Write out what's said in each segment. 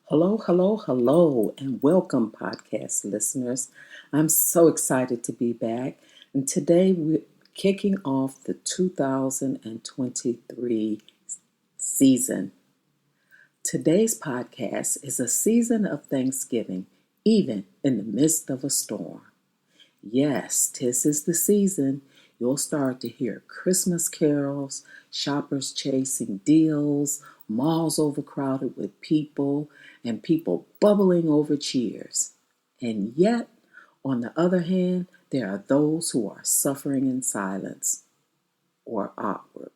Hello, hello, hello, and welcome, podcast listeners. I'm so excited to be back. And today we're kicking off the 2023 season. Today's podcast is a season of Thanksgiving, even in the midst of a storm. Yes, this is the season. You'll start to hear Christmas carols, shoppers chasing deals, malls overcrowded with people, and people bubbling over cheers. And yet, on the other hand, there are those who are suffering in silence or awkward.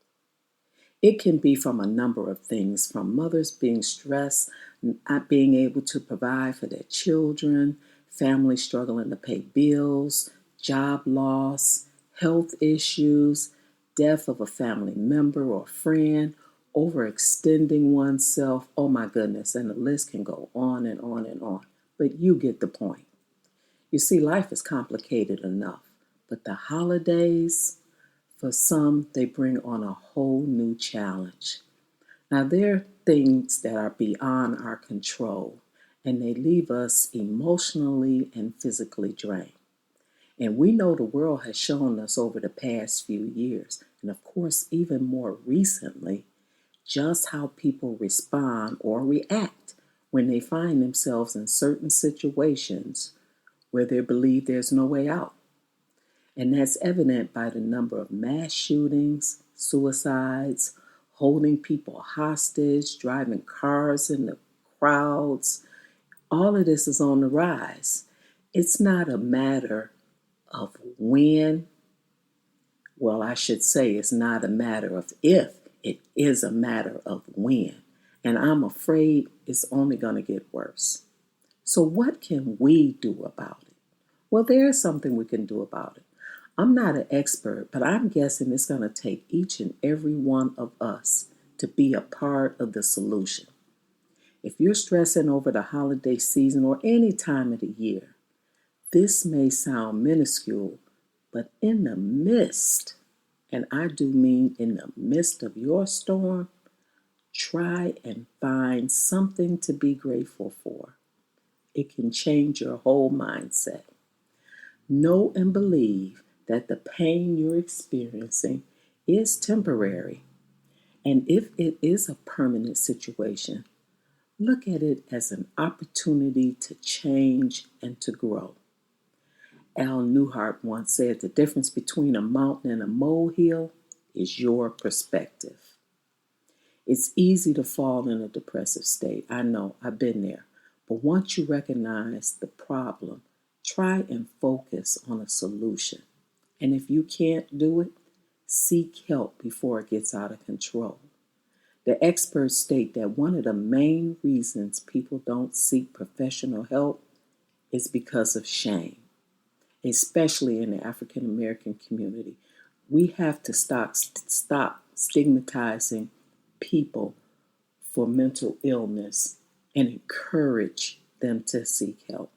It can be from a number of things, from mothers being stressed, not being able to provide for their children, families struggling to pay bills, job loss, health issues, death of a family member or friend, overextending oneself. Oh my goodness, and the list can go on and on and on. But you get the point. You see, life is complicated enough, but the holidays, for some, they bring on a whole new challenge. Now, there are things that are beyond our control, and they leave us emotionally and physically drained. And we know the world has shown us over the past few years, and of course, even more recently, just how people respond or react when they find themselves in certain situations where they believe there's no way out. And that's evident by the number of mass shootings, suicides, holding people hostage, driving cars in the crowds. All of this is on the rise. It's not a matter of when. Well, I should say it's not a matter of if. It is a matter of when. And I'm afraid it's only going to get worse. So what can we do about it? Well, there is something we can do about it. I'm not an expert, but I'm guessing it's going to take each and every one of us to be a part of the solution. If you're stressing over the holiday season or any time of the year, this may sound minuscule, but in the midst, and I do mean in the midst of your storm, try and find something to be grateful for. It can change your whole mindset. Know and believe that the pain you're experiencing is temporary. And if it is a permanent situation, look at it as an opportunity to change and to grow. Al Newhart once said the difference between a mountain and a molehill is your perspective. It's easy to fall in a depressive state. I know, I've been there. But once you recognize the problem, try and focus on a solution. And if you can't do it, seek help before it gets out of control. The experts state that one of the main reasons people don't seek professional help is because of shame, especially in the African American community. We have to stop stigmatizing people for mental illness and encourage them to seek help.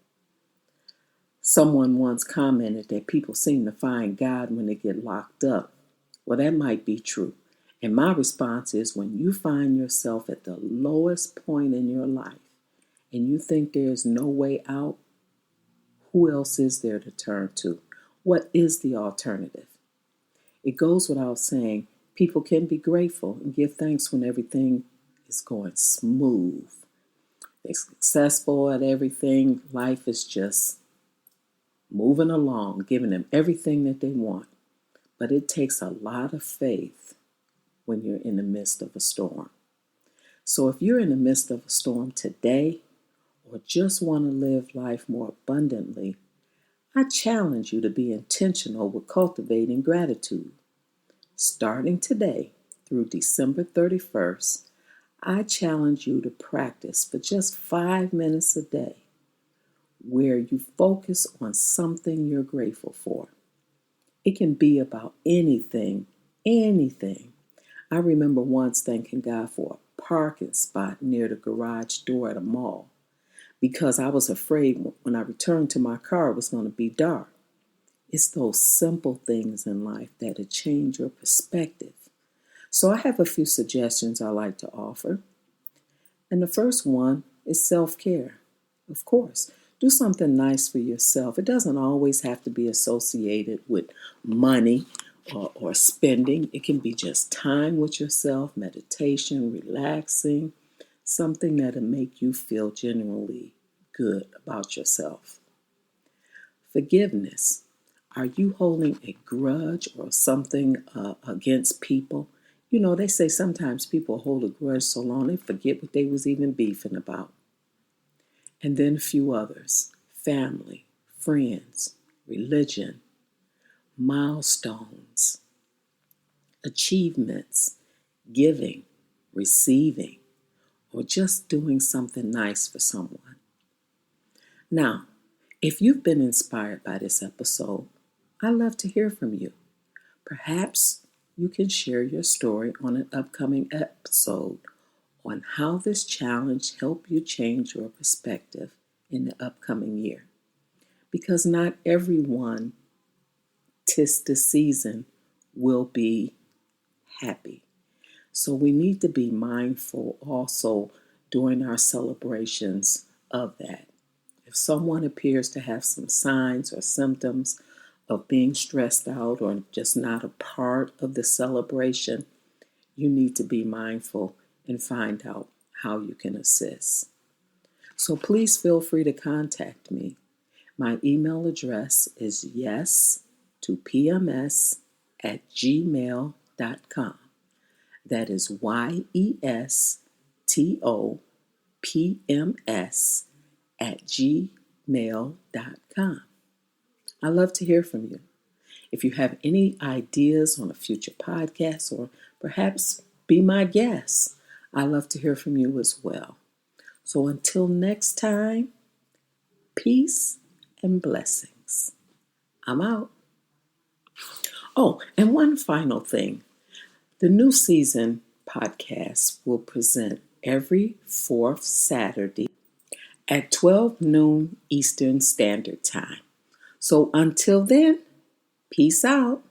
Someone once commented that people seem to find God when they get locked up. Well, that might be true. And my response is when you find yourself at the lowest point in your life and you think there's no way out, who else is there to turn to? What is the alternative? It goes without saying, people can be grateful and give thanks when everything is going smooth. They're successful at everything. Life is just moving along, giving them everything that they want. But it takes a lot of faith when you're in the midst of a storm. So if you're in the midst of a storm today, or just want to live life more abundantly, I challenge you to be intentional with cultivating gratitude. Starting today through December 31st, I challenge you to practice for just 5 minutes a day where you focus on something you're grateful for. It can be about anything. I remember once thanking God for a parking spot near the garage door at a mall because I was afraid when I returned to my car it was going to be dark. It's those simple things in life that change your perspective. So I have a few suggestions I like to offer. And the first one is self-care. Of course, do something nice for yourself. It doesn't always have to be associated with money or spending. It can be just time with yourself, meditation, relaxing, something that'll make you feel genuinely good about yourself. Forgiveness. Are you holding a grudge or something against people? You know, they say sometimes people hold a grudge so long they forget what they was even beefing about. And then a few others: family, friends, religion, milestones, achievements, giving, receiving, or just doing something nice for someone. Now, if you've been inspired by this episode, I'd love to hear from you. Perhaps you can share your story on an upcoming episode on how this challenge helped you change your perspective in the upcoming year. Because not everyone, 'tis the season, will be happy. So we need to be mindful also during our celebrations of that. If someone appears to have some signs or symptoms of being stressed out or just not a part of the celebration, you need to be mindful and find out how you can assist. So please feel free to contact me. My email address is yestopms@gmail.com. That is yestopms@gmail.com. I love to hear from you. If you have any ideas on a future podcast or perhaps be my guest, I love to hear from you as well. So until next time, peace and blessings. I'm out. Oh, and one final thing. The New Season podcast will present every fourth Saturday at 12 noon Eastern Standard Time. So until then, peace out.